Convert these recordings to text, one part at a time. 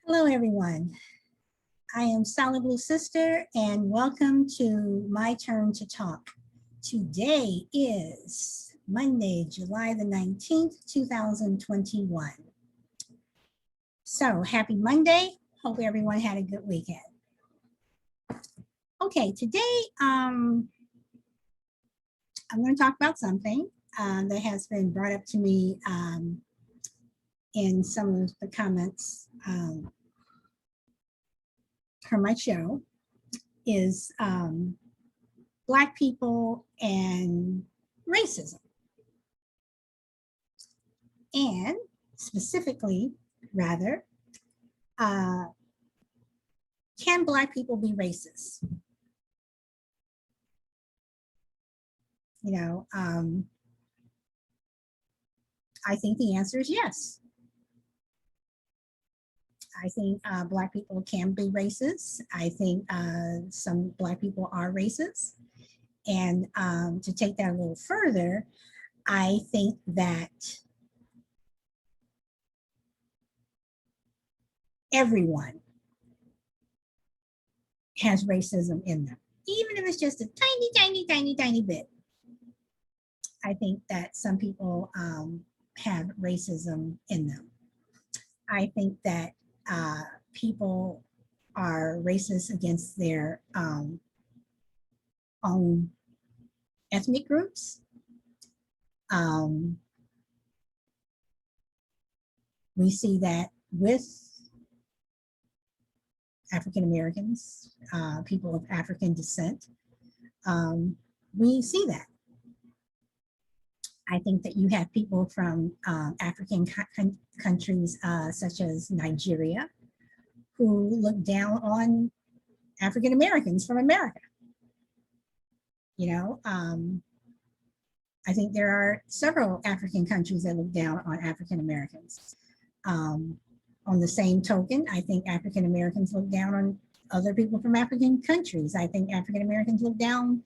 Hello, everyone. I am Solid Blue Sister, and welcome to My Turn to Talk. Today is Monday, July the 19th, 2021. So, happy Monday. Hope everyone had a good weekend. Okay, today I'm going to talk about something that has been brought up to me in some of the comments for my show is Black people and racism. And specifically, rather, can Black people be racist? You know, I think the answer is yes. I think Black people can be racist. I think some Black people are racist. And to take that a little further, I think that everyone has racism in them, even if it's just a tiny bit. I think that some people have racism in them. I think that people are racist against their own ethnic groups. We see that with African Americans, people of African descent. We see that. I think that you have people from African countries such as Nigeria who look down on African Americans from America. You know, I think there are several African countries that look down on African Americans. On the same token, I think African Americans look down on other people from African countries. I think African Americans look down,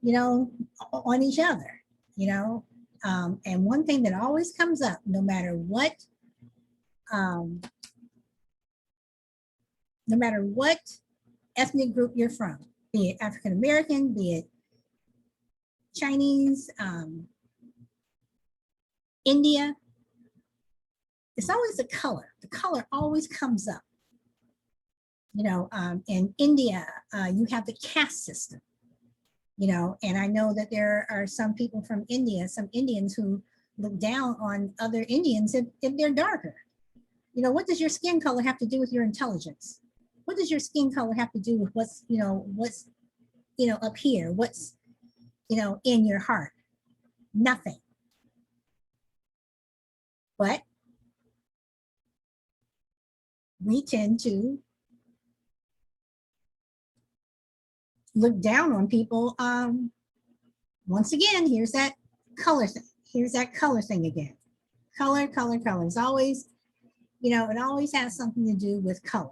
you know, on each other, you know. And one thing that always comes up, no matter what ethnic group you're from, be it African American, be it Chinese, India, it's always the color. The color always comes up. You know, in India, you have the caste system. You know, and I know that there are some people from India, some Indians who look down on other Indians if they're darker. You know, what does your skin color have to do with your intelligence? What does your skin color have to do with what's up here? What's, in your heart? Nothing. But we tend to look down on people. Once again, here's that color thing. Here's that color thing again. Color. It's always, it always has something to do with color.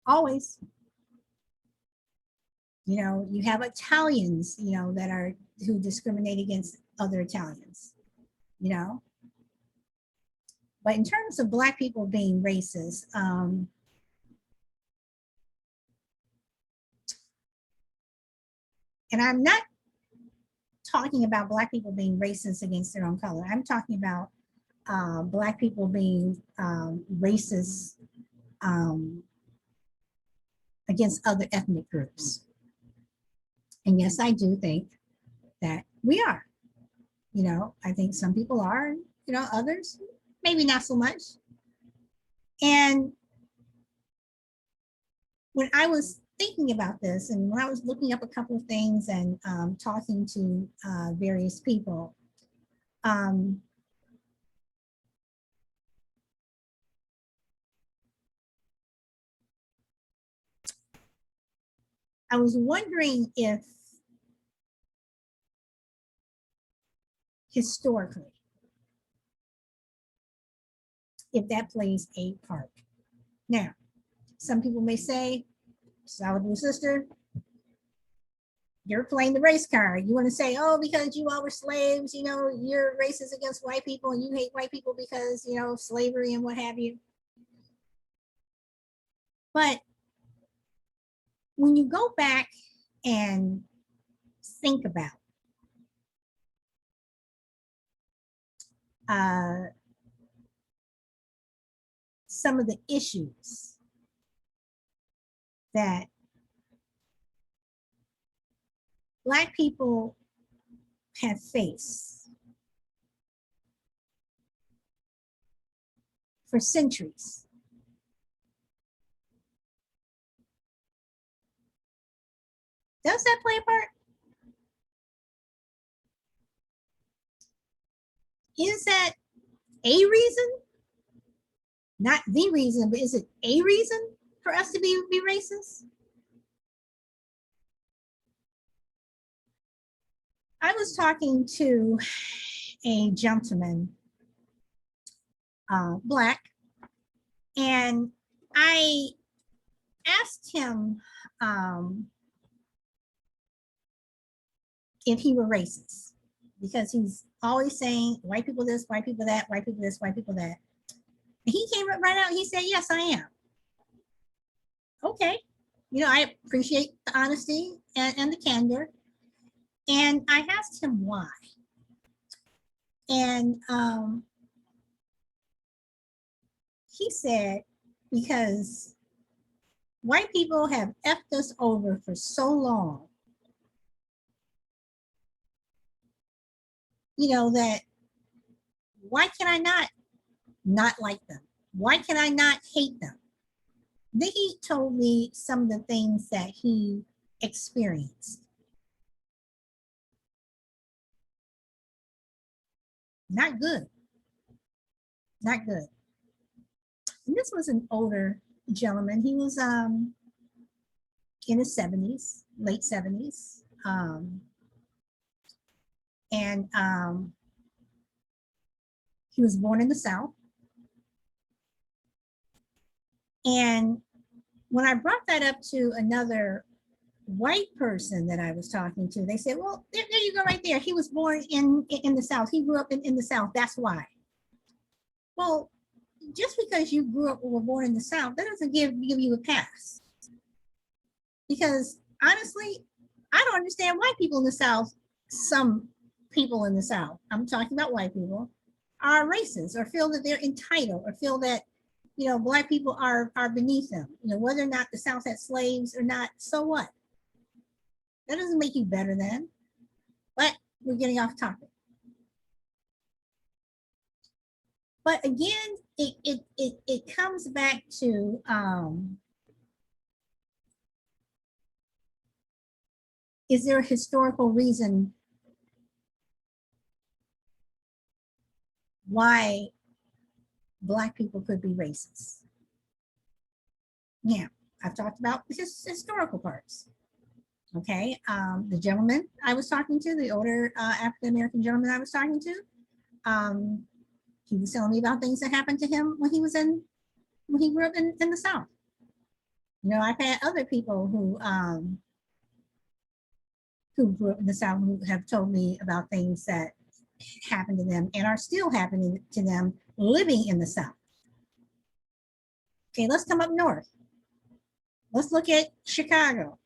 Always. You have Italians, who discriminate against other Italians, But in terms of Black people being racist, and I'm not talking about Black people being racist against their own color. I'm talking about Black people being racist against other ethnic groups. And yes, I do think that we are. I think some people are, others maybe not so much. And when I was thinking about this and when I was looking up a couple of things and talking to various people, I was wondering if historically, if that plays a part. Now, some people may say, Solid Blue Sister, You're playing the race card. You want to say, oh, because you all were slaves, you know, you're racist against white people and you hate white people because, you know, slavery and what have you. But when you go back and think about some of the issues that Black people have faced for centuries. Does that play a part? Is that a reason? Not the reason, but is it a reason for us to be racist? I was talking to a gentleman, Black, and I asked him if he were racist because he's always saying white people this, white people that, white people this, white people that. And he came right out and he said, yes, I am. Okay. You know, I appreciate the honesty and the candor. And I asked him why. And he said, because white people have effed us over for so long, you know, that why can I not like them? Why can I not hate them? Then he told me some of the things that he experienced. Not good. Not good. And this was an older gentleman. He was in his 70s, late 70s. And he was born in the South. And when I brought that up to another white person that I was talking to, they said, well, there you go right there. He was born in the South. He grew up in the South. That's why. Well, just because you grew up or were born in the South, that doesn't give you a pass. Because honestly, I don't understand why people in the South, some people in the South, I'm talking about white people, are racist or feel that they're entitled or feel that, you know, Black people are beneath them. You know, whether or not the South had slaves or not, so what? That doesn't make you better than. But we're getting off topic. But again, it comes back to is there a historical reason why Black people could be racist? Yeah, I've talked about just historical parts. Okay, the gentleman I was talking to, the older African American gentleman I was talking to, he was telling me about things that happened to him when he grew up in the South. You know, I've had other people who grew up in the South who have told me about things that happened to them and are still happening to them living in the South. Okay, let's come up north. Let's look at Chicago,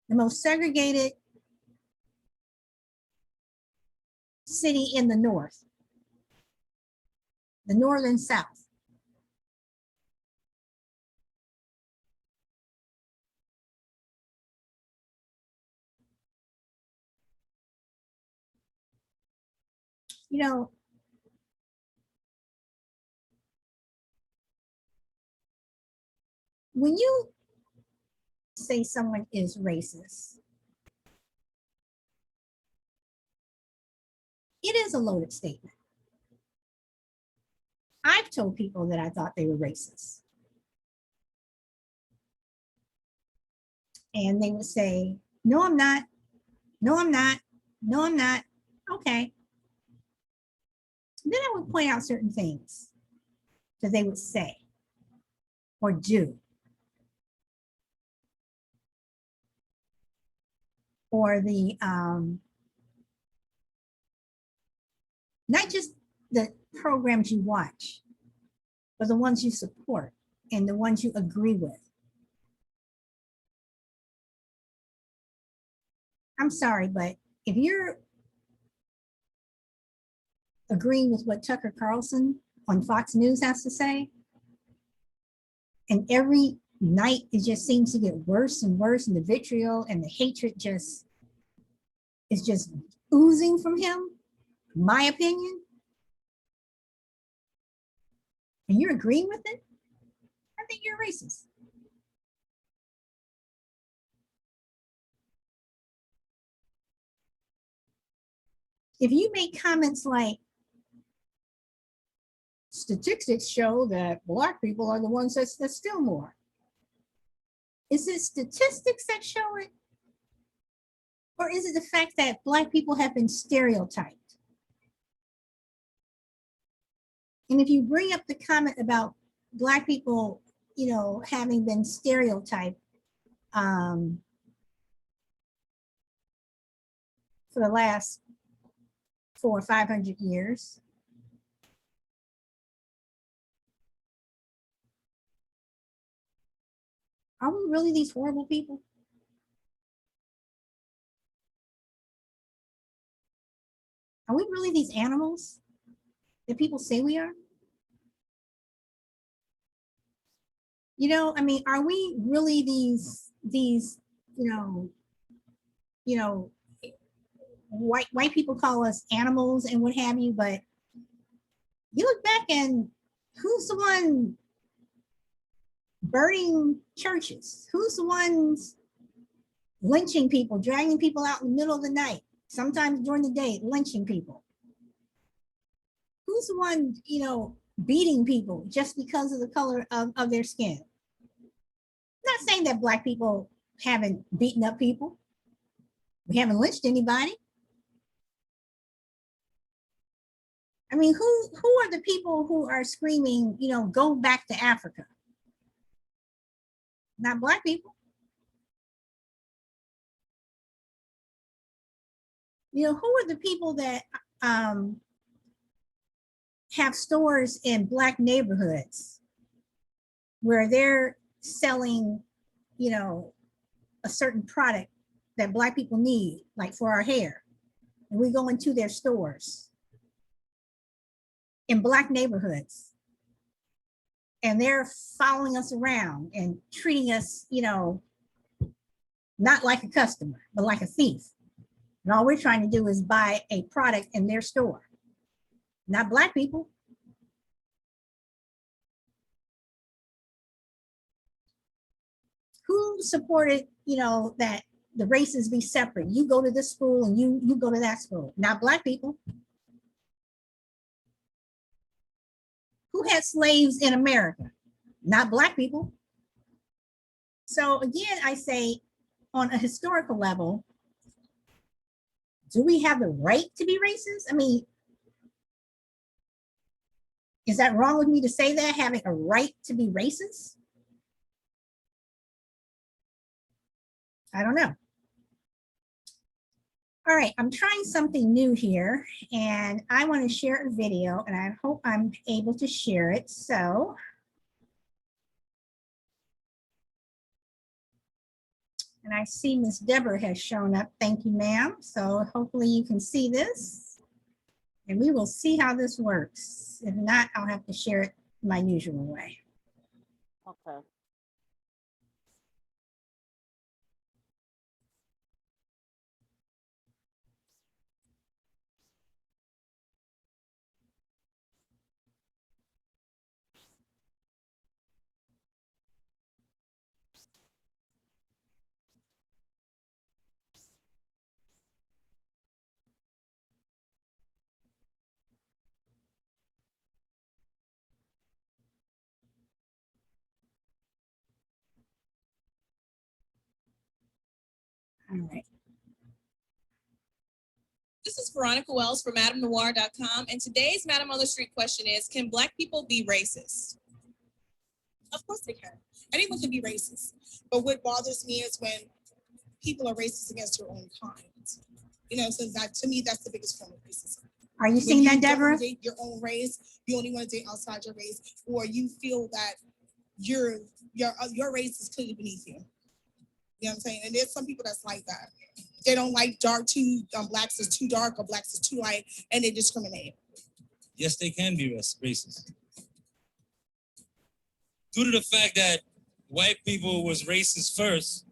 the most segregated city in the North, the Northern South. You know, when you say someone is racist, it is a loaded statement. I've told people that I thought they were racist. And they would say, no, I'm not. No, I'm not. No, I'm not. Okay. Then I would point out certain things that they would say or do. or the not just the programs you watch, but the ones you support and the ones you agree with. I'm sorry, but if you're agreeing with what Tucker Carlson on Fox News has to say, and every night it just seems to get worse and worse, and the vitriol and the hatred just is just oozing from him, my opinion, and you're agreeing with it, I think you're racist. If you make comments like, statistics show that Black people are the ones that steal more, is it statistics that show it? Or is it the fact that Black people have been stereotyped? And if you bring up the comment about Black people, you know, having been stereotyped for the last 400 or 500 years, are we really these horrible people? Are we really these animals that people say we are? You know, I mean, are we really these, you know, white people call us animals and what have you, but you look back and who's the one burning churches? Who's the ones lynching people, dragging people out in the middle of the night, sometimes during the day, lynching people? Who's the one, you know, beating people just because of the color of their skin? I'm not saying that Black people haven't beaten up people. We haven't lynched anybody. I mean, who are the people who are screaming, you know, go back to Africa? Not Black people. You know, who are the people that have stores in Black neighborhoods where they're selling, you know, a certain product that Black people need, like for our hair, and we go into their stores in Black neighborhoods, and they're following us around and treating us, you know, not like a customer, but like a thief. And all we're trying to do is buy a product in their store, not Black people. Who supported, you know, that the races be separate? You go to this school and you go to that school, not Black people. Who had slaves in America? Not Black people. So again, I say, on a historical level, do we have the right to be racist? I mean, is that wrong with me to say that, having a right to be racist? I don't know. All right, I'm trying something new here, and I want to share a video, and I hope I'm able to share it. So and I see Miss Deborah has shown up. Thank you, ma'am. So hopefully you can see this, and we will see how this works. If not, I'll have to share it my usual way. Okay. All right. This is Veronica Wells from MadameNoir.com, and today's Madame on the Street question is, can Black people be racist? Of course they can. Anyone can be racist. But what bothers me is when people are racist against their own kind. You know, so that to me, that's the biggest form of racism. Are you When seeing that, don't Deborah? date your own race, you only want to date outside your race, or you feel that your race is clearly beneath you. You know what I'm saying? And there's some people that's like that. They don't like blacks is too dark or blacks is too light, and they discriminate. Yes, they can be racist. Due to the fact that white people was racist first,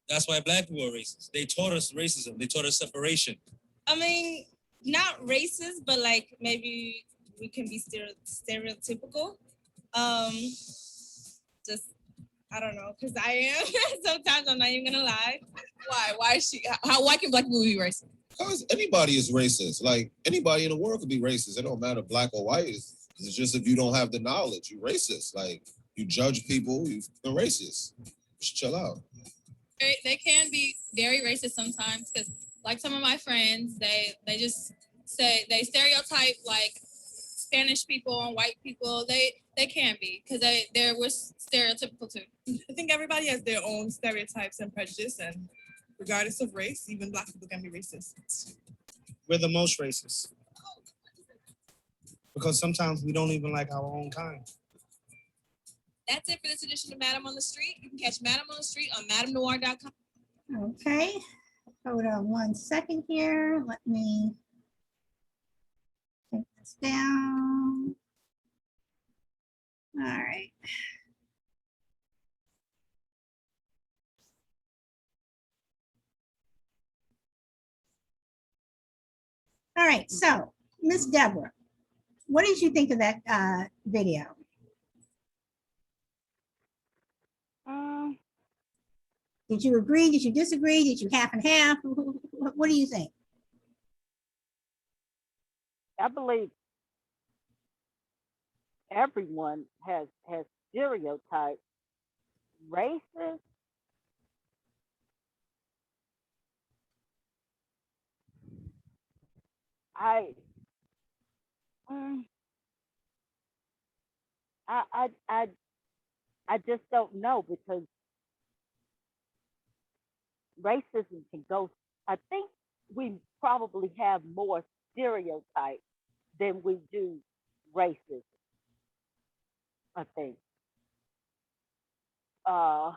that's why black people are racist. They taught us racism. They taught us separation. I mean, not racist, but like maybe we can be stereotypical. Just I don't know, because I am. Sometimes I'm not even gonna lie. Why? Why is she? Why can black people be racist? Because anybody is racist. Like anybody in the world could be racist. It don't matter black or white. It's just if you don't have the knowledge, you're racist. Like you judge people, you're racist. Just chill out. They can be very racist sometimes because, like some of my friends, they just say they stereotype like Spanish people and white people. They can be because they're stereotypical too. I think everybody has their own stereotypes and prejudice, and regardless of race, even black people can be racist. We're the most racist because sometimes we don't even like our own kind. That's it for this edition of Madam on the Street. You can catch Madam on the Street on madamnoir.com. Okay, hold on 1 second here. Let me take this down. All right. All right, so Miss Deborah, what did you think of that video? Did you agree? Did you disagree? Did you half and half? What do you think? I believe everyone has stereotypes. Racist, I, mm, I just don't know because racism can go. I think we probably have more stereotypes than we do racism. I think. Uh,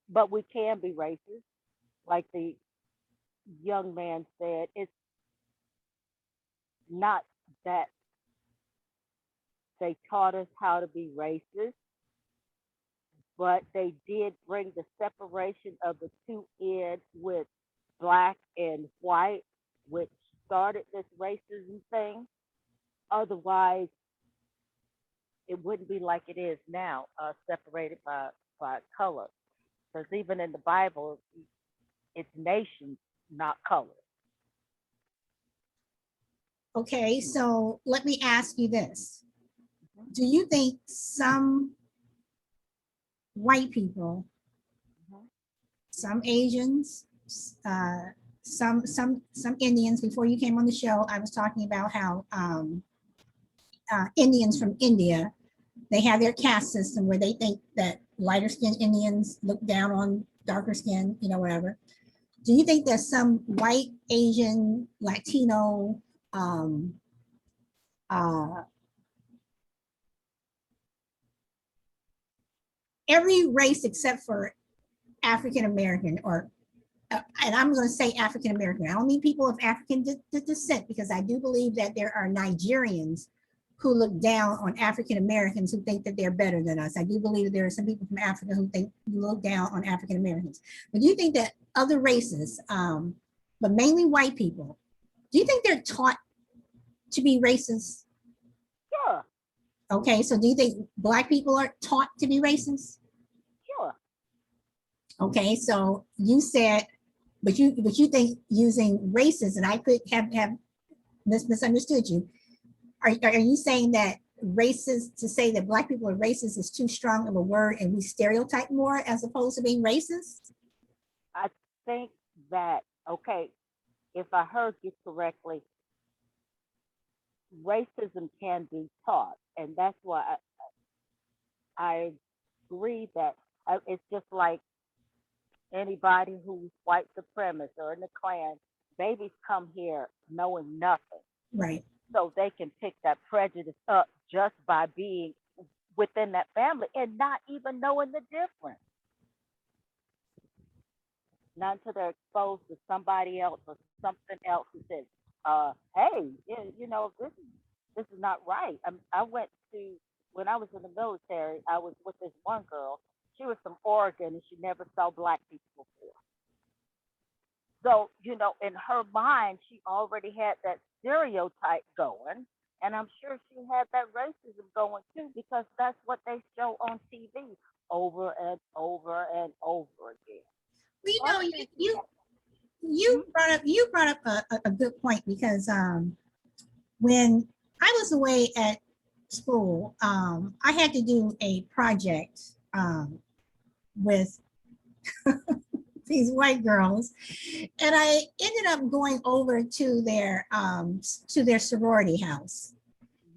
but we can be racist, like the young man said. It's not that they taught us how to be racist, but they did bring the separation of the two in with black and white, which started this racism thing. Otherwise, it wouldn't be like it is now, separated by color. Because even in the Bible, it's nations, not color. Okay, so let me ask you this. Do you think some white people, some Asians, some Indians, before you came on the show, I was talking about how Indians from India, they have their caste system where they think that lighter skinned Indians look down on darker skin, you know, whatever. Do you think that some white, Asian, Latino, every race except for African American, or and I'm going to say African American. I don't mean people of African descent, because I do believe that there are Nigerians who look down on African Americans who think that they're better than us. I do believe that there are some people from Africa who look down on African Americans. But do you think that other races, but mainly white people, do you think they're taught to be racist? Sure. Okay, so do you think black people are taught to be racist? Sure. Okay, so you said, but you think using racist, and I could have misunderstood you. Are you saying that racist, to say that black people are racist is too strong of a word and we stereotype more as opposed to being racist? I think that, okay, if I heard you correctly, racism can be taught. And that's why I agree that it's just like anybody who's white supremacist or in the Klan. Babies come here knowing nothing, Right. so they can pick that prejudice up just by being within that family and not even knowing the difference. Not until they're exposed to somebody else or something else who says, "Hey, you know, this is not right." I went to when I was in the military. I was with this one girl. She was from Oregon and she never saw black people before. So, you know, in her mind, she already had that stereotype going. And I'm sure she had that racism going too, because that's what they show on TV over and over and over again. Well, So I don't think we have, you brought up a good point because when I was away at school, I had to do a project with these white girls, and I ended up going over to their sorority house.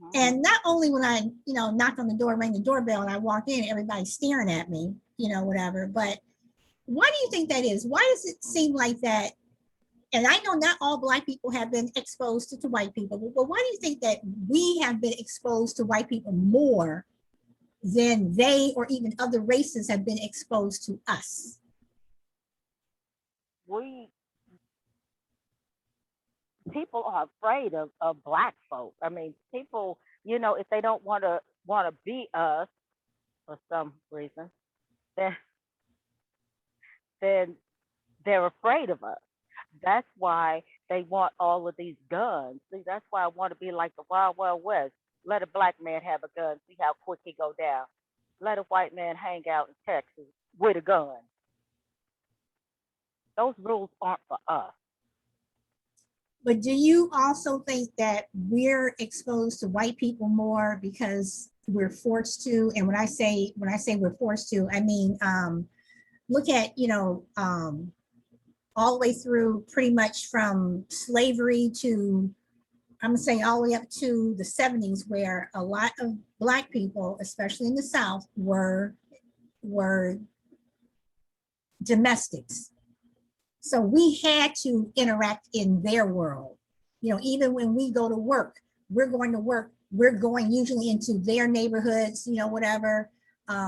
mhm. And not only when I, knocked on the door, rang the doorbell, and I walked in, everybody's staring at me, whatever. But why do you think that is? Why does it seem like that? And I know not all Black people have been exposed to white people, but why do you think that we have been exposed to white people more than they or even other races have been exposed to us? We People are afraid of black folk. I mean, people, you know, if they don't want to be us for some reason, then then they're afraid of us. That's why they want all of these guns. See, that's why I want to be like the Wild Wild West. Let a black man have a gun, see how quick he go down. Let a white man hang out in Texas with a gun. Those rules aren't for us. But do you also think that we're exposed to white people more because we're forced to? And when I say we're forced to, I mean look at all the way through pretty much from slavery to, I'm gonna say all the way up to the 70s, where a lot of Black people, especially in the South, were domestics. So we had to interact in their world. Even when we go to work, we're going to work, we're going usually into their neighborhoods, whatever,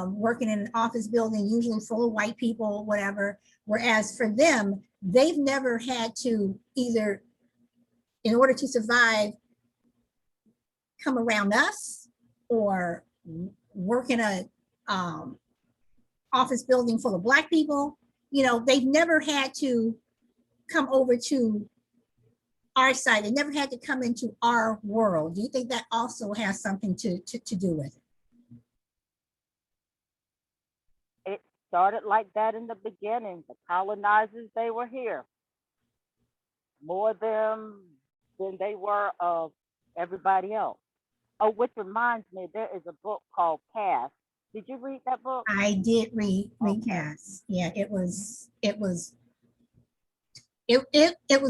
working in an office building, usually full of white people, whatever. Whereas for them, they've never had to either, in order to survive, come around us or work in a office building full of Black people. They've never had to come over to our side. They never had to come into our world. Do you think that also has something to do with it? It started like that in the beginning. The colonizers, they were here. More them than they were of everybody else. Oh, which reminds me, there is a book called Caste. Did you read that book? I did read Okay. Cass. Yeah, it was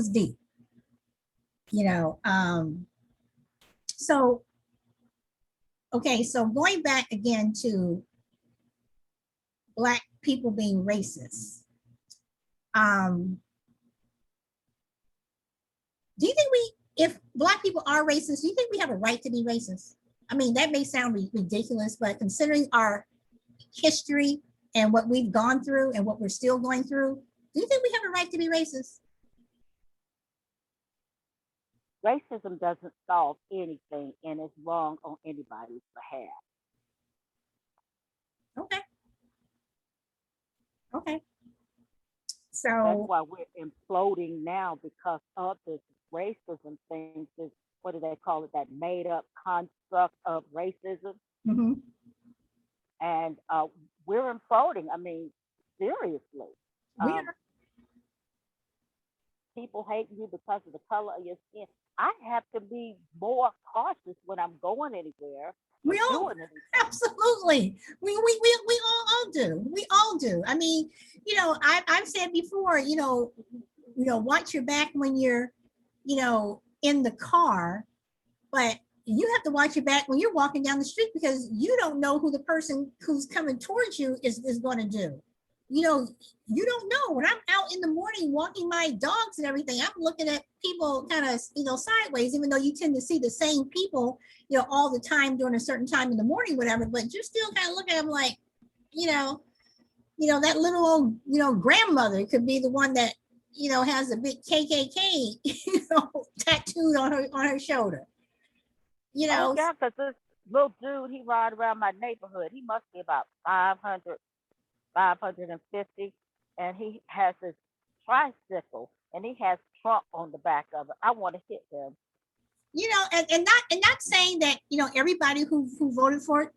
deep. So okay, so going back again to Black people being racist. Do you think if Black people are racist, do you think we have a right to be racist? I mean, that may sound ridiculous, but considering our history and what we've gone through and what we're still going through, do you think we have a right to be racist? Racism doesn't solve anything and is wrong on anybody's behalf. Okay. Okay. That's So, why we're imploding now because of this racism thing. This, what do they call it? That made up construct of racism. mhm, And we're imploding. I mean, seriously. we Um, are, People hate you because of the color of your skin. I have to be more cautious when I'm going anywhere or we all doing anything. absolutely. We all do. We all do. I mean, I've said before, watch your back when you're, in the car. But you have to watch your back when you're walking down the street because you don't know who the person who's coming towards you is going to do. You know, you don't know. When I'm out in the morning walking my dogs and everything, I'm looking at people kind of, sideways, even though you tend to see the same people, all the time during a certain time in the morning, whatever, but you're still kind of looking at them like, you know, that little old, grandmother could be the one that, has a big KKK, tattooed on her shoulder. Oh, yeah, because this little dude, he ride around my neighborhood. He must be about 500, 550, and he has this tricycle, and he has Trump on the back of it. I want to hit him. And not saying that everybody who voted for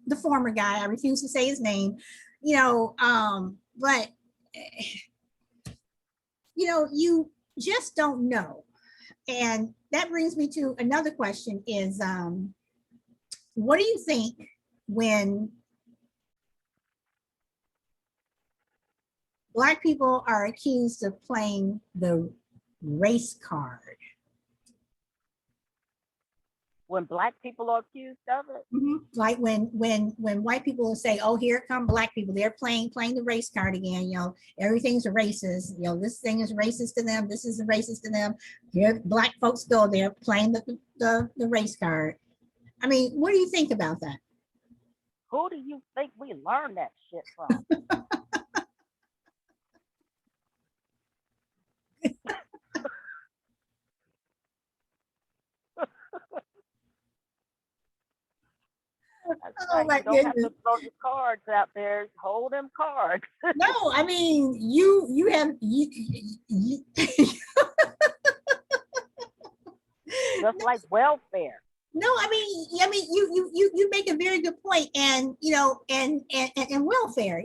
the former guy, I refuse to say his name, but you just don't know. And that brings me to another question is, what do you think when Black people are accused of playing the race card? When Black people are accused of it? Like when white people will say, oh, here come Black people, they're playing the race card again, everything's racist, this thing is racist to them, this is racist to them. Here Black folks go, they're playing the race card. I mean, what do you think about that? Who do you think we learned that shit from? Oh, my you don't have to throw your cards out there. Hold them cards. No, I mean, you have just like welfare. No, I mean, you make a very good point, and and welfare.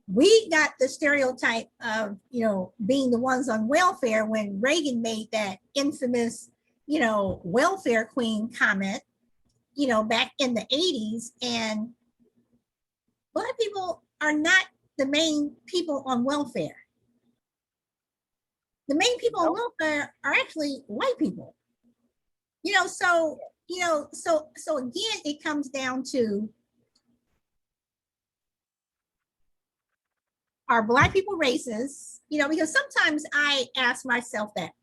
We got the stereotype of being the ones on welfare when Reagan made that infamous welfare queen comment back in the 80s, and Black people are not the main people on welfare. The main people on welfare are actually white people. So again, it comes down to, are Black people racist? Because sometimes I ask myself that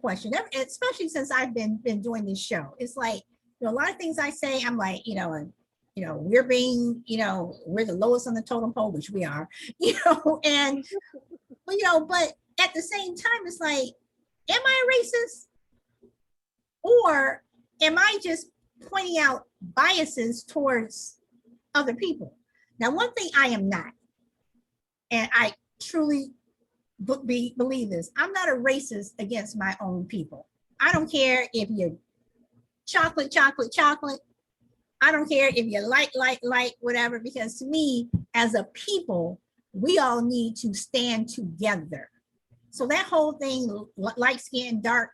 question, especially since I've been doing this show. It's like, a lot of things I say, I'm like, we're being, we're the lowest on the totem pole, which we are, and, but at the same time, it's like, am I racist? Or am I just pointing out biases towards other people? Now, one thing I am not, and I truly believe this, I'm not a racist against my own people. I don't care if you're chocolate. I don't care if you like, whatever, because to me, as a people, we all need to stand together. So that whole thing, light skin, dark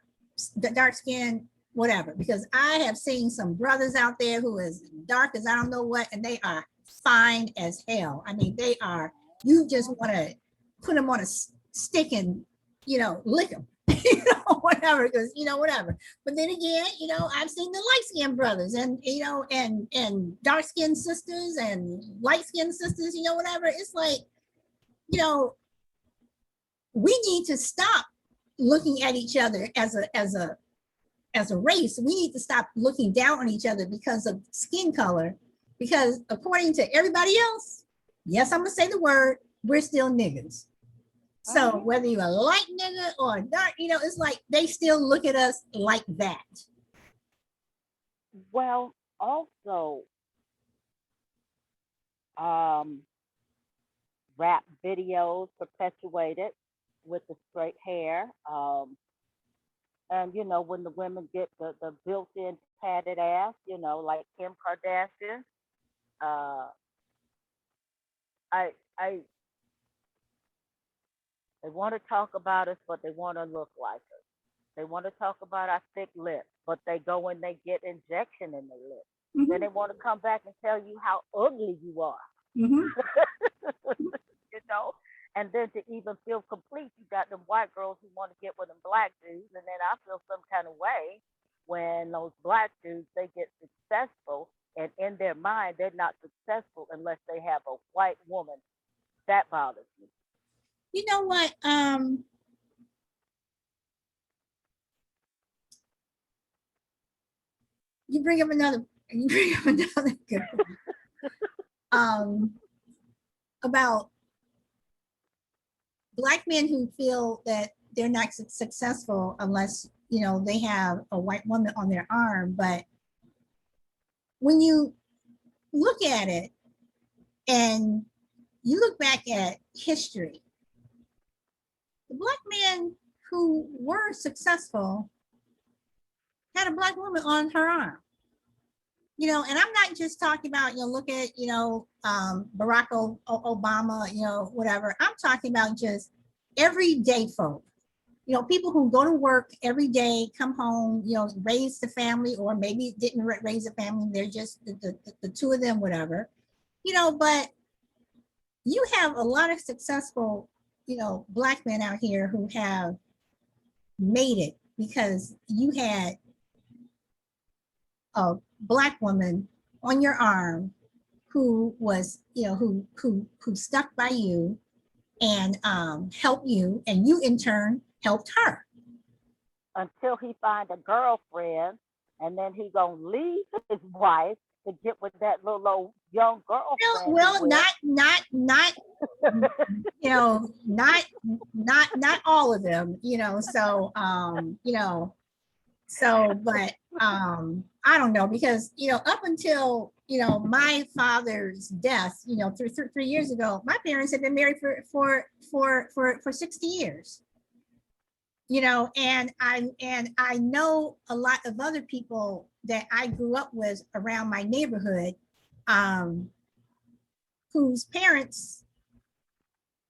skin, whatever, because I have seen some brothers out there who is dark as I don't know what, and they are fine as hell. I mean, they are, you just want to put them on a stick and, lick them. Whatever, because whatever. But then again, I've seen the light-skinned brothers and and dark-skinned sisters and light-skinned sisters, whatever. It's like, we need to stop looking at each other as a race. We need to stop looking down on each other because of skin color, because according to everybody else, yes, I'm gonna say the word, we're still niggas. So whether you're a light nigga or a dark, it's like they still look at us like that. Well, also, rap videos perpetuated with the straight hair. And when the women get the built-in padded ass, like Kim Kardashian. They want to talk about us, but they want to look like us. They want to talk about our thick lips, but they go and they get injection in their lips. Mhm. Then they want to come back and tell you how ugly you are. Mhm. And then to even feel complete, you got them white girls who want to get with them black dudes, and then I feel some kind of way when those black dudes they get successful, and in their mind they're not successful unless they have a white woman. That bothers me. You know what? You bring up another. You bring up another good one. About Black men who feel that they're not successful unless they have a white woman on their arm. But when you look at it and you look back at history, the Black men who were successful had a Black woman on her arm. And I'm not just talking about, look at, Barack Obama, whatever. I'm talking about just everyday folk, people who go to work every day, come home, raise the family, or maybe didn't raise a family. They're just the two of them, whatever, but you have a lot of successful, Black men out here who have made it because you had a Black woman on your arm who was, who stuck by you and helped you, and you in turn helped her. Until he find a girlfriend, and then he gonna leave his wife to get with that little old young girlfriend. Well, not not all of them, but I don't know, because up until my father's death, 3 years ago, my parents had been married for 60 years. And I know a lot of other people that I grew up with around my neighborhood, whose parents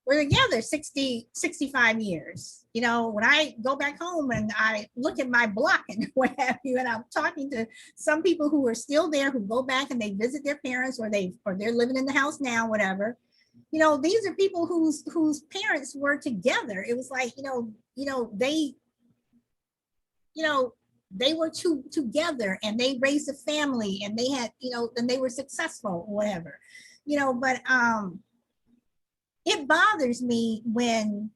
were together 60, 65 years. When I go back home and I look at my block and what have you, and I'm talking to some people who are still there, who go back and they visit their parents, or they're living in the house now, whatever. These are people whose parents were together. It was like, they were together, and they raised a family, and they had, and they were successful, or whatever, but it bothers me when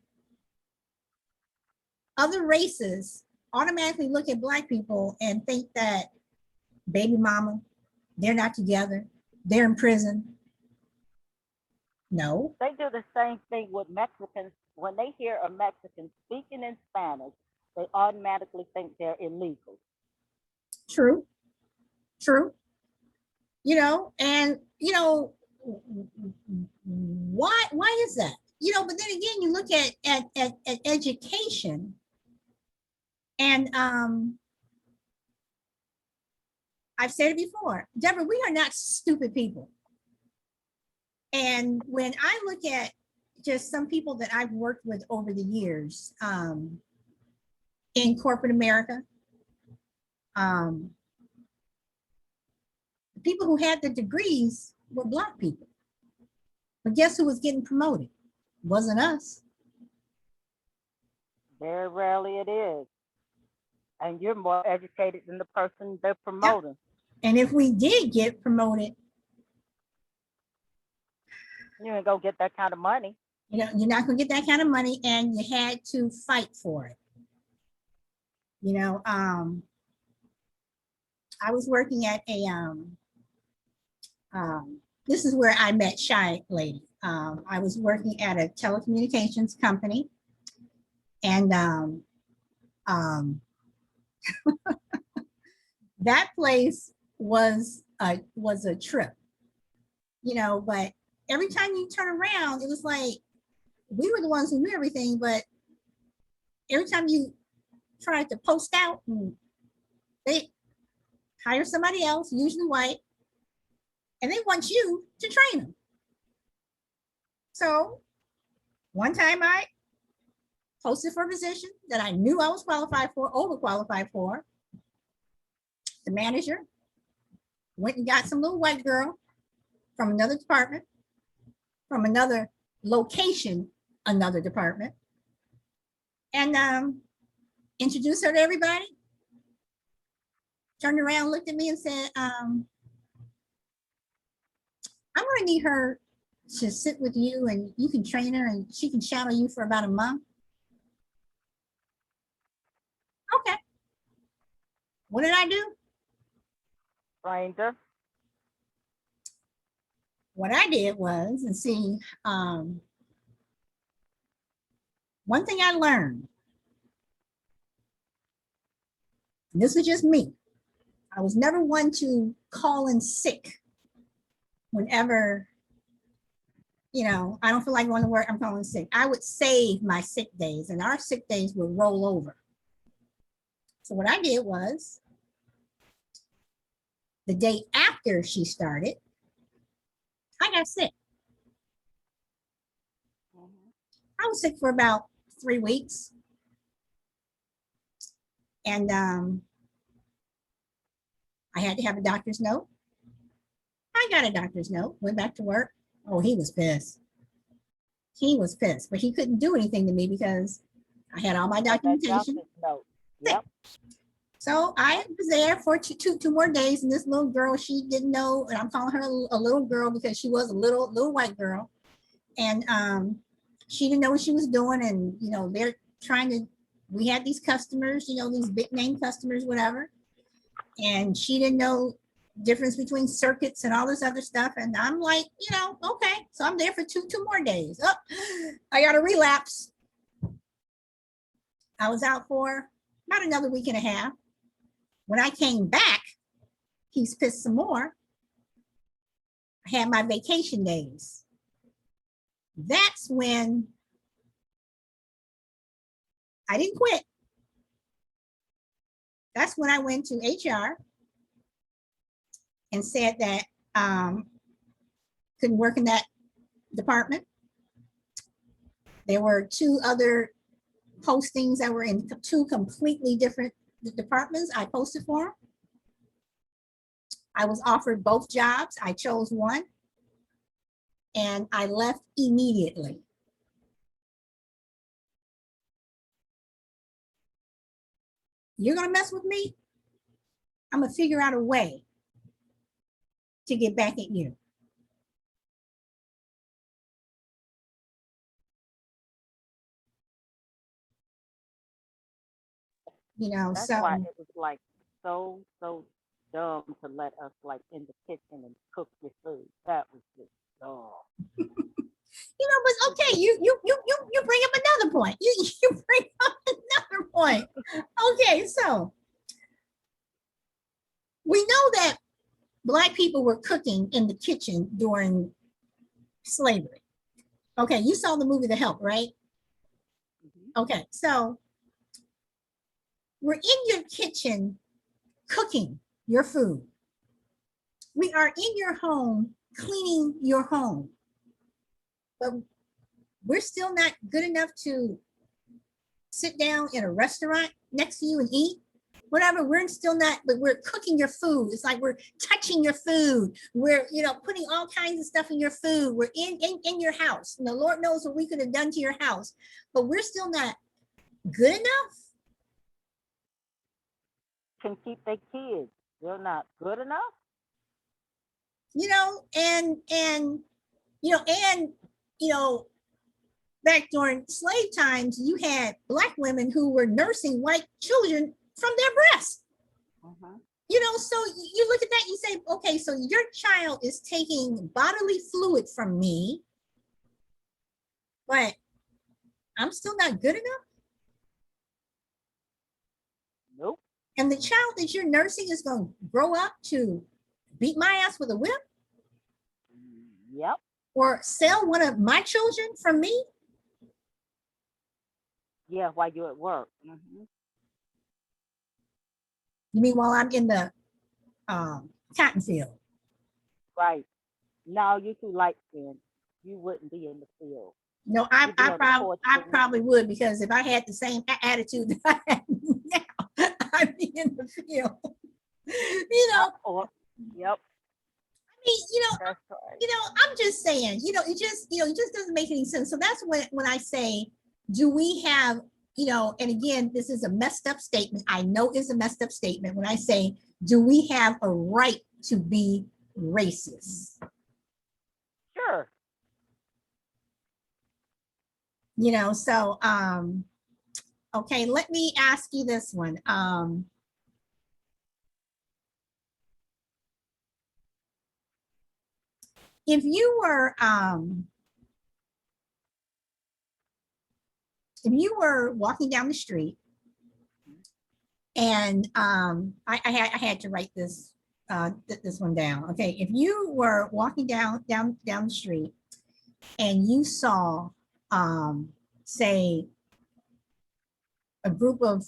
other races automatically look at Black people and think that baby mama, they're not together, they're in prison. No. They do the same thing with Mexicans. When they hear a Mexican speaking in Spanish, they automatically think they're illegal. True. And why is that? But then again, you look at education, and I've said it before, Deborah, we are not stupid people. And when I look at just some people that I've worked with over the years in corporate America, the people who had the degrees were Black people. But guess who was getting promoted? Wasn't us. Very rarely it is. And you're more educated than the person they're promoting. Yep. And if we did get promoted, you ain't gonna get that kind of money. You're not gonna get that kind of money, and you had to fight for it. I was working at a this is where I met Shy Lady. I was working at a telecommunications company, and that place was a trip, but every time you turn around, it was like we were the ones who knew everything, but every time you tried to post out, they hire somebody else, usually white, and they want you to train them. So one time I posted for a position that I knew I was qualified for, overqualified for. The manager went and got some little white girl from another department, from another location, another department, and introduced her to everybody. turned around, looked at me and said, I'm gonna need her to sit with you and you can train her and she can shadow you for about a month. Okay. What did I do? Stranger. What I did was, and see, one thing I learned, and this was just me, I was never one to call in sick whenever, I don't feel like going to work, I'm calling sick. I would save my sick days and our sick days would roll over. So what I did was, the day after she started, I got sick. I was sick for about 3 weeks. And I had to have a doctor's note. I got a doctor's note, went back to work. Oh, he was pissed. He was pissed, but he couldn't do anything to me because I had all my documentation. Yep. So I was there for two more days, and this little girl, she didn't know, and I'm calling her a little girl because she was a little white girl, and she didn't know what she was doing, and they're trying to. We had these customers, these big name customers, whatever, and she didn't know difference between circuits and all this other stuff, and I'm like, okay, so I'm there for two more days. Oh, I got a relapse. I was out for about another week and a half. When I came back, he's pissed some more. I had my vacation days. That's when I didn't quit. That's when I went to HR and said that couldn't work in that department. There were 2 other postings that were in 2 completely different departments. I posted for them. I was offered both jobs. I chose one and I left immediately. You're gonna mess with me? I'm gonna figure out a way to get back at you. That's so why it was like so dumb to let us like in the kitchen and cook your food. That was just dumb. but okay, you bring up another point. You bring up another point. Okay, so we know that Black people were cooking in the kitchen during slavery. Okay, you saw the movie The Help, right? Okay, so we're in your kitchen cooking your food. We are in your home cleaning your home. But we're still not good enough to sit down in a restaurant next to you and eat. Whatever, we're still not, but we're cooking your food. It's like we're touching your food. We're, putting all kinds of stuff in your food. We're in your house. And the Lord knows what we could have done to your house, but we're still not good enough. Can keep their kids. They're not good enough. Back during slave times, you had Black women who were nursing white children from their breasts. So you look at that, you say, okay, so your child is taking bodily fluid from me, but I'm still not good enough. Nope. And the child that you're nursing is going to grow up to beat my ass with a whip? Yep. Or sell one of my children from me? Yeah, while you're at work. You mean while I'm in the cotton field? Right. No, you're too light skinned. You wouldn't be in the field. No, I probably would, because if I had the same attitude that I have now, I'd be in the field. Yep. That's right. I'm just saying, it just doesn't make any sense. So that's when I say, do we have and again, this is a messed up statement. I know it's a messed up statement when I say, do we have a right to be racist? Sure. So okay, let me ask you this one. If you were walking down the street, and I had to write this this one down. Okay, if you were walking down the street and you saw say a group of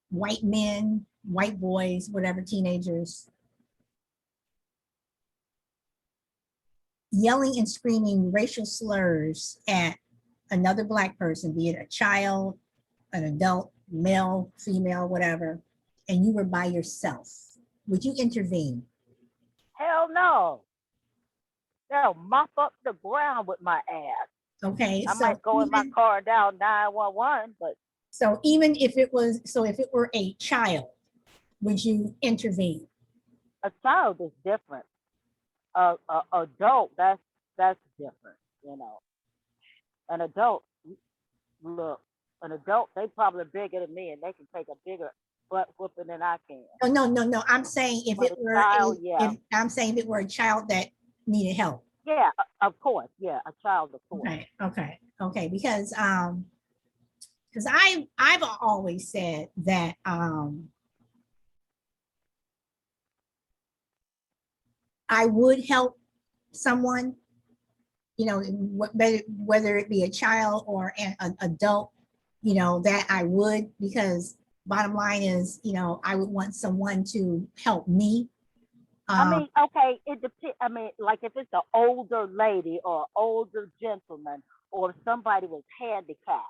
white men, white boys, whatever, teenagers, yelling and screaming racial slurs at another Black person, be it a child, an adult, male, female, whatever, and you were by yourself, would you intervene? Hell no. They'll mop up the ground with my ass. Okay, I so might go in my even, car down 911, but so if it were a child, would you intervene? a child is different. Adult, that's different. An adult, look, an adult, they probably bigger than me, and they can take a bigger butt whooping than I can. No. I'm saying if But it a were child, yeah. I'm saying if it were a child that needed help. Yeah, of course. Yeah, a child, of course. Okay. Because I've always said that I would help someone, whether it be a child or an adult, that I would, because bottom line is, I would want someone to help me. I mean, okay, it depends. I mean, like if it's an older lady or older gentleman, or if somebody was handicapped.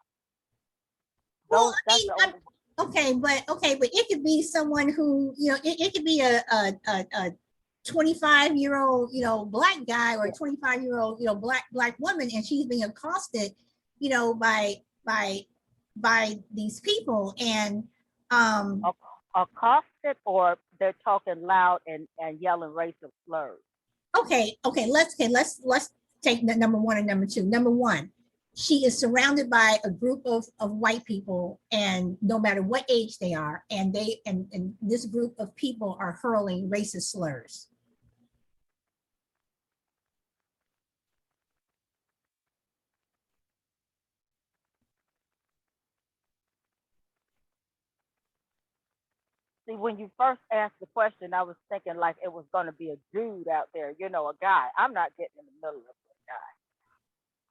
Well, okay, but it could be someone who, it could be a 25-year-old, Black guy, or a 25-year-old, black woman, and she's being accosted, by these people, and accosted, or they're talking loud and yelling racial slurs. Okay, let's take number one and number two. Number one, she is surrounded by a group of white people, and no matter what age they are, and this group of people are hurling racist slurs. See, when you first asked the question, I was thinking like it was going to be a dude out there, a guy. I'm not getting in the middle of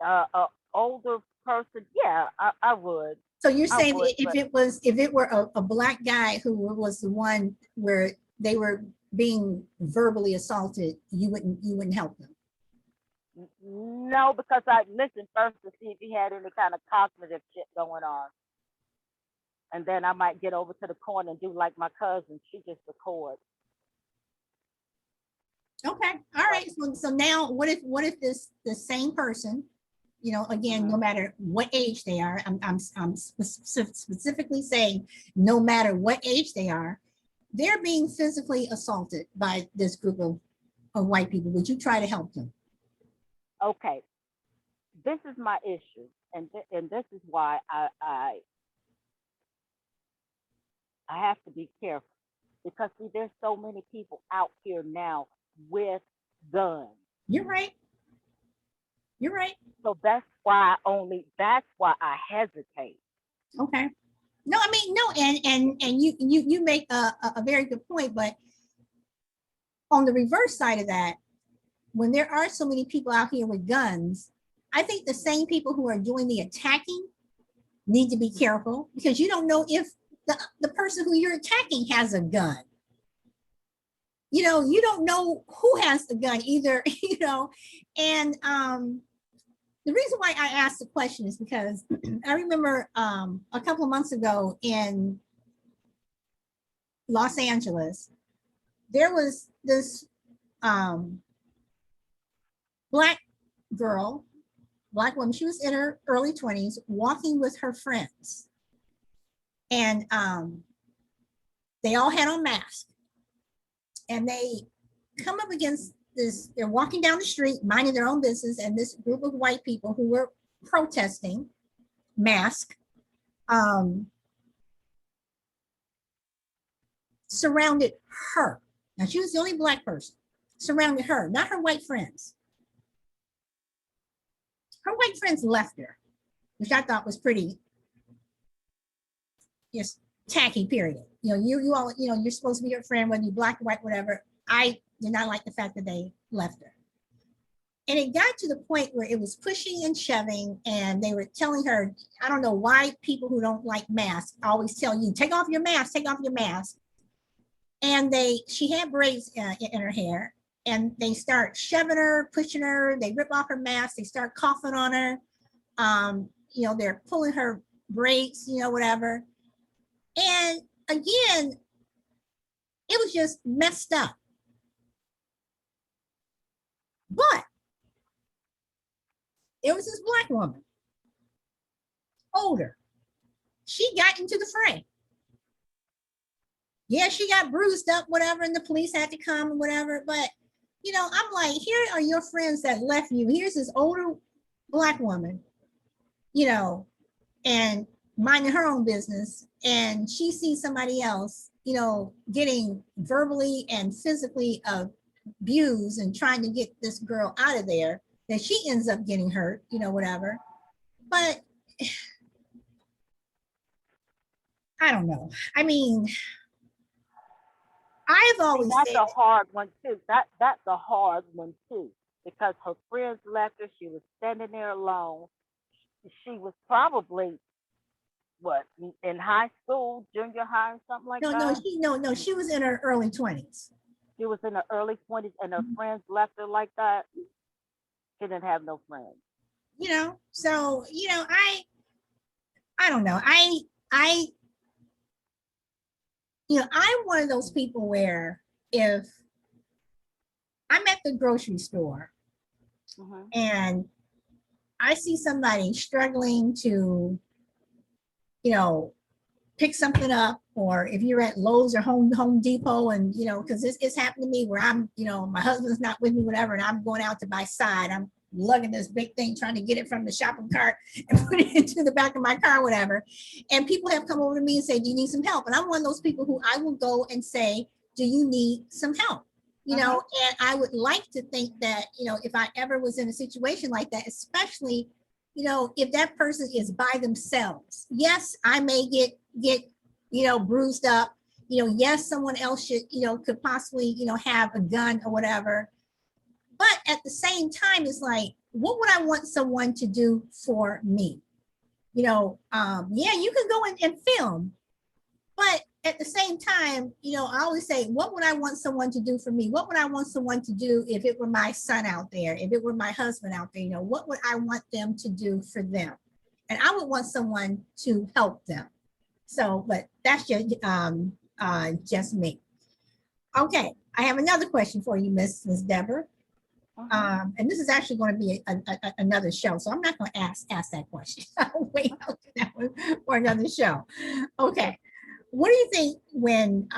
a guy. Older person, yeah, I would. So you're saying if it were a Black guy who was the one where they were being verbally assaulted, you wouldn't help them? No, because I listened first to see if he had any kind of cognitive shit going on. And then I might get over to the corner and do like my cousin. She just records. Okay, all right. So now, what if the same person, again, no matter what age they are, I'm specifically saying no matter what age they are, they're being physically assaulted by this group of white people. Would you try to help them? Okay, this is my issue, and this is why I have to be careful, because see, there's so many people out here now with guns. You're right. So that's why I hesitate. Okay. No, I mean, no, and you make a very good point, but on the reverse side of that, when there are so many people out here with guns, I think the same people who are doing the attacking need to be careful, because you don't know if the person who you're attacking has a gun. You don't know who has the gun either, and the reason why I asked the question is because I remember a couple of months ago in Los Angeles, there was this Black girl Black woman. She was in her early 20s, walking with her friends. And they all had on masks. And they come up against this, they're walking down the street, minding their own business, and this group of white people who were protesting mask surrounded her. Now, she was the only Black person, surrounded her, not her white friends. Her white friends left her, which I thought was pretty just tacky, period. You know, you all, you know, you're supposed to be your friend, whether you're Black, white, whatever. I did not like the fact that they left her. And it got to the point where it was pushing and shoving, and they were telling her, I don't know why people who don't like masks always tell you, take off your mask, take off your mask. And she had braids in her hair, and they start shoving her, pushing her, they rip off her mask, they start coughing on her. You know, they're pulling her braids, you know, whatever. And again, it was just messed up. But it was this Black woman, older. She got into the fray. Yeah, she got bruised up, whatever, and the police had to come and whatever. But, you know, I'm like, here are your friends that left you. Here's this older Black woman, you know, and minding her own business. And she sees somebody else, you know, getting verbally and physically abused and trying to get this girl out of there, that she ends up getting hurt, you know, whatever. But I don't know. I mean, I've always That's said, a hard one too. That's a hard one too, because her friends left her. She was standing there alone. She was probably what, in high school, junior high, or something like that. she was in her early 20s. She was in her early 20s, and her friends left her like that. She didn't have no friends. You know, so, you know, I don't know. You know, I'm one of those people where if I'm at the grocery store and I see somebody struggling to, you know, pick something up, or if you're at Lowe's or Home Depot, and, you know, because it's happened to me where I'm, you know, my husband's not with me, whatever, and I'm going out to buy side. I'm lugging this big thing, trying to get it from the shopping cart and put it into the back of my car, whatever. And people have come over to me and say, do you need some help? And I'm one of those people who I will go and say, do you need some help? You know, and I would like to think that, you know, if I ever was in a situation like that, especially, you know, if that person is by themselves, yes, I may get, you know, bruised up, you know, yes, someone else should, you know, could possibly, you know, have a gun or whatever. But at the same time, it's like, what would I want someone to do for me? You know, yeah, you can go and film, but at the same time, you know, I always say, what would I want someone to do for me? What would I want someone to do if it were my son out there, if it were my husband out there? You know, what would I want them to do for them? And I would want someone to help them. So, but that's just me. Okay, I have another question for you, Miss Deborah. And this is actually going to be another show, so I'm not going to ask that question. I'll wait out that one for another show. Okay, what do you think when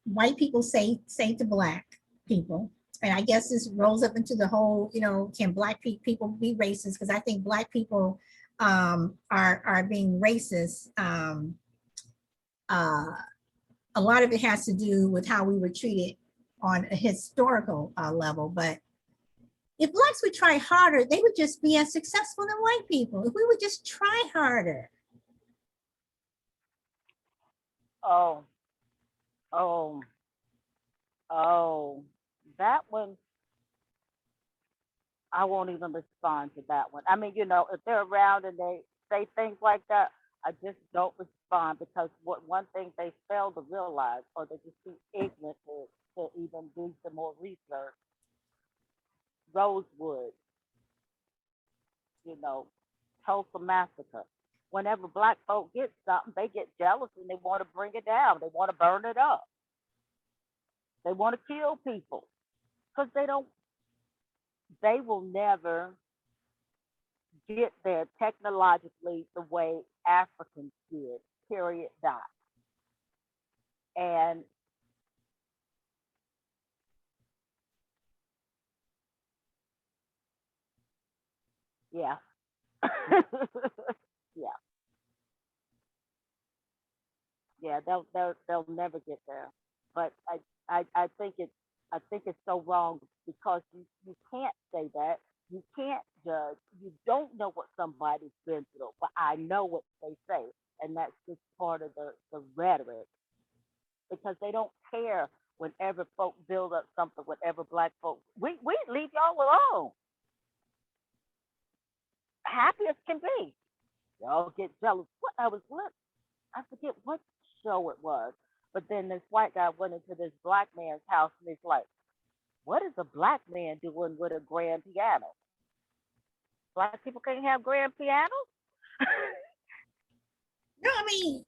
white people say to Black people, and I guess this rolls up into the whole, you know, can Black people be racist? Because I think Black people are being racist. A lot of it has to do with how we were treated on a historical level, but if Blacks would try harder, they would just be as successful than white people. If we would just try harder. Oh, that one, I won't even respond to that one. I mean, you know, if they're around and they say things like that, I just don't respond, because one thing they fail to realize, or they're just too ignorant to even do some more research. Rosewood, you know, Tulsa massacre. Whenever Black folk get something, they get jealous and they want to bring it down. They want to burn it up. They want to kill people, because they will never get there technologically the way Africans did, period, dot. And yeah. Yeah, yeah, they'll never get there. But I think it's so wrong because you can't say that. You can't judge. You don't know what somebody's been through. But I know what they say. And that's just part of the rhetoric because they don't care whenever folk build up something, whatever black folks, we leave y'all alone. Happy as can be. Y'all get jealous. What I forget what show it was. But then this white guy went into this black man's house and he's like, what is a black man doing with a grand piano? Black people can't have grand pianos? No, I mean,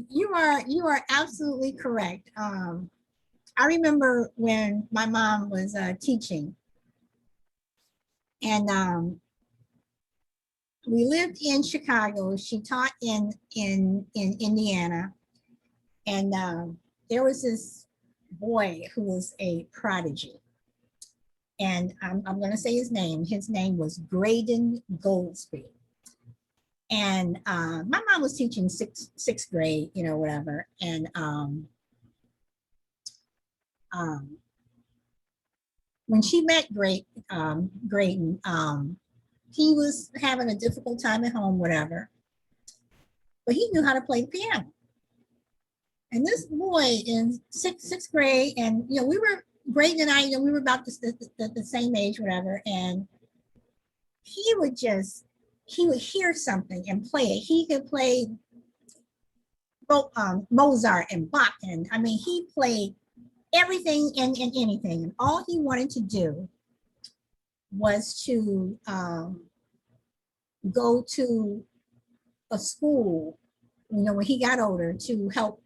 you are absolutely correct. I remember when my mom was teaching, and we lived in Chicago. She taught in Indiana, and there was this boy who was a prodigy, and I'm going to say his name. His name was Graydon Goldsby. And my mom was teaching sixth grade, whatever. And when she met Graydon, he was having a difficult time at home, whatever. But he knew how to play the piano. And this boy in sixth grade, and we were Graydon and I, we were about the same age, whatever. And he would hear something and play it. He could play Mozart and Bach, and I mean, he played everything and anything. And all he wanted to do was to go to a school, when he got older, to help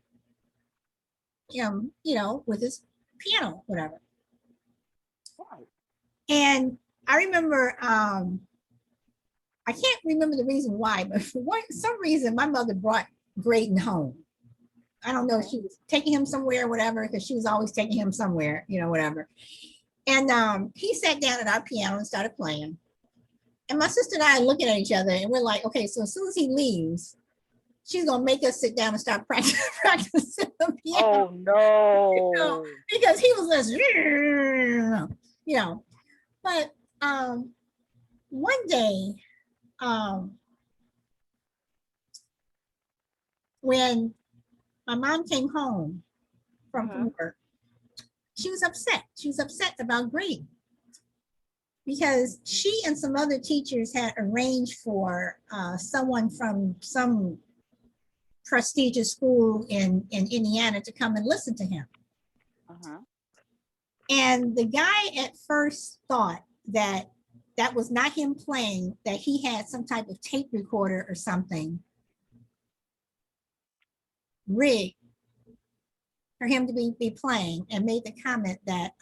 him, with his piano, whatever. And I remember, I can't remember the reason why, but for some reason, my mother brought Graydon home. I don't know if she was taking him somewhere or whatever, because she was always taking him somewhere, whatever. And he sat down at our piano and started playing. And my sister and I are looking at each other, and we're like, okay, so as soon as he leaves, she's gonna make us sit down and start practicing the piano. Oh no! Because he was just, But one day, when my mom came home from work, she was upset. She was upset about Graydon because she and some other teachers had arranged for someone from some prestigious school in Indiana to come and listen to him. And the guy at first thought that was not him playing, that he had some type of tape recorder or something rigged for him to be playing, and made the comment that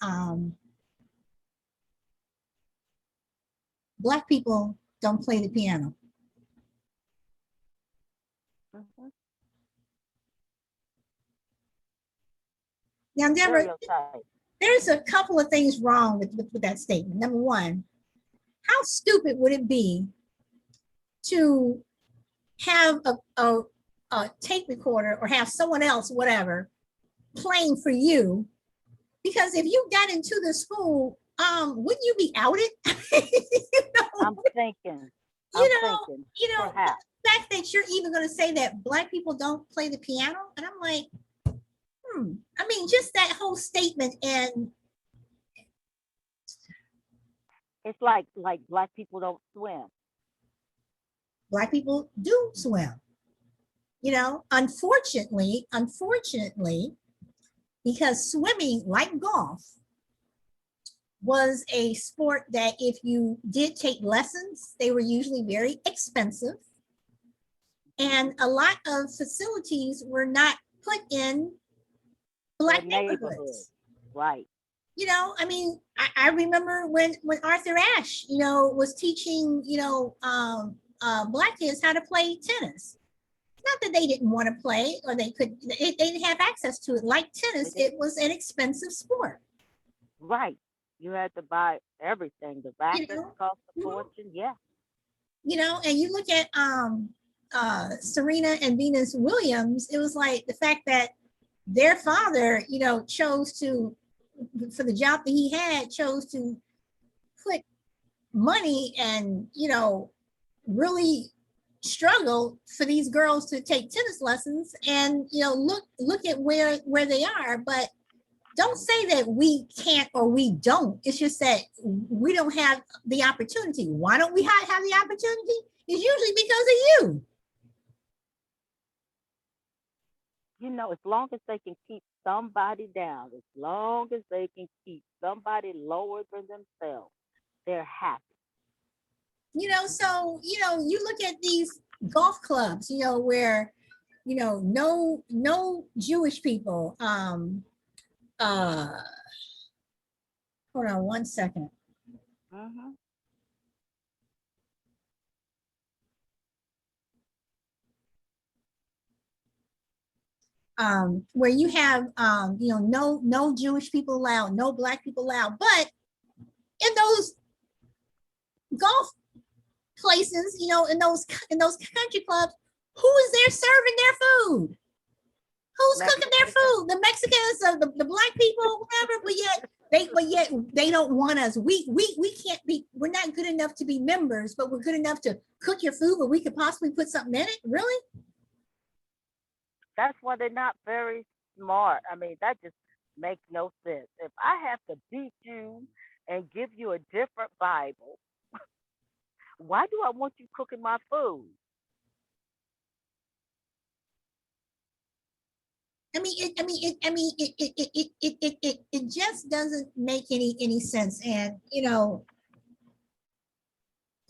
Black people don't play the piano. Now, Deborah, there's a couple of things wrong with that statement. Number one, how stupid would it be to have a tape recorder or have someone else, whatever, playing for you? Because if you got into the school, wouldn't you be outed? I'm thinking. The fact that you're even going to say that Black people don't play the piano, and I'm like, I mean, just that whole statement. And it's like Black people don't swim. Black people do swim. Unfortunately, because swimming, like golf, was a sport that if you did take lessons, they were usually very expensive. And a lot of facilities were not put in Black neighborhoods. Right. You know, I mean, I remember when Arthur Ashe, you know, was teaching, you know, black kids how to play tennis. Not that they didn't want to play or they didn't have access to it. Like tennis, They did. it was an expensive sport. Right. You had to buy everything. The You rackets know, cost a Mhm. fortune. Yeah. you know, and you look at Serena and Venus Williams, it was like the fact that their father, you know, chose to, for the job that he had, chose to put money and, you know, really struggle for these girls to take tennis lessons. And, you know, look at where they are. But don't say that we can't or we don't. It's just that we don't have the opportunity. Why don't we have the opportunity? It's usually because of you. You know, as long as they can keep somebody down, as long as they can keep somebody lower than themselves, they're happy. You know, so, you know, you look at these golf clubs, you know, where, you know, no Jewish people. Uh Hold on one second. Hmm. Where you have you know, no Jewish people allowed, no black people allowed, but in those golf places, you know, in those country clubs, who is there serving their food? Who's cooking their Mexican. food? The Mexicans or the black people, whatever. But yet they don't want us. We can't be. We're not good enough to be members, but we're good enough to cook your food. But we could possibly put something in it. Really? That's why they're not very smart. I mean, that just makes no sense. If I have to beat you and give you a different Bible, why do I want you cooking my food? It just doesn't make any sense. And you know,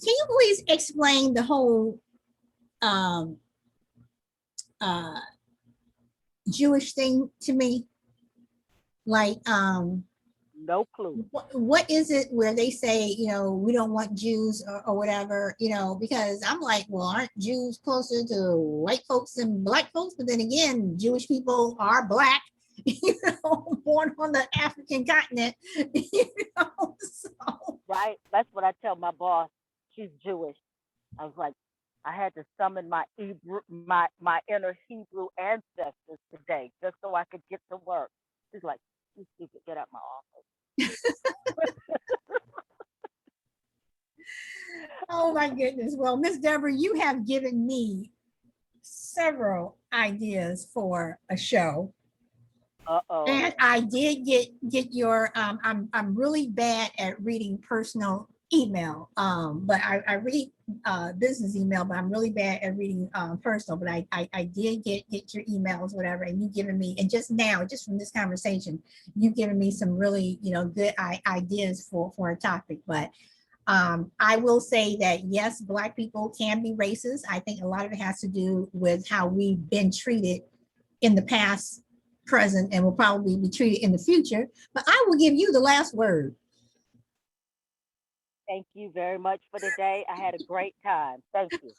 can you please explain the whole um uh Jewish thing to me? Like No clue. what is it where they say, you know, we don't want Jews or whatever, you know, because I'm like, well, aren't Jews closer to white folks than black folks? But then again, Jewish people are black, you know, born on the African continent, you know, so Right? That's what I tell my boss. She's Jewish. I was like, I had to summon my Hebrew, my inner Hebrew ancestors today just so I could get to work. She's like, you stupid, get out my office. oh my goodness. Well, Miss Deborah, you have given me several ideas for a show. Uh-oh. And I did get your I'm really bad at reading personal email. But I read business email, but I'm really bad at reading personal. But I did get your emails, whatever, and you given me, and just now, just from this conversation, you've given me some really, you know, good ideas for a topic. But I will say that yes, black people can be racist. I think a lot of it has to do with how we've been treated in the past, present, and will probably be treated in the future. But I will give you the last word. Thank you very much for today. I had a great time. Thank you.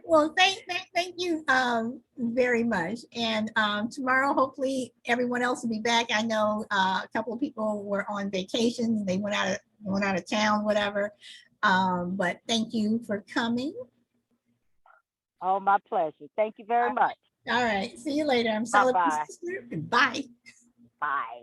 Well, thank you very much. And tomorrow, hopefully, everyone else will be back. I know a couple of people were on vacation; they went out of town, whatever. But thank you for coming. Oh, my pleasure. Thank you very much. All right, see you later. I'm Bye-bye. celebrating. Bye. Bye.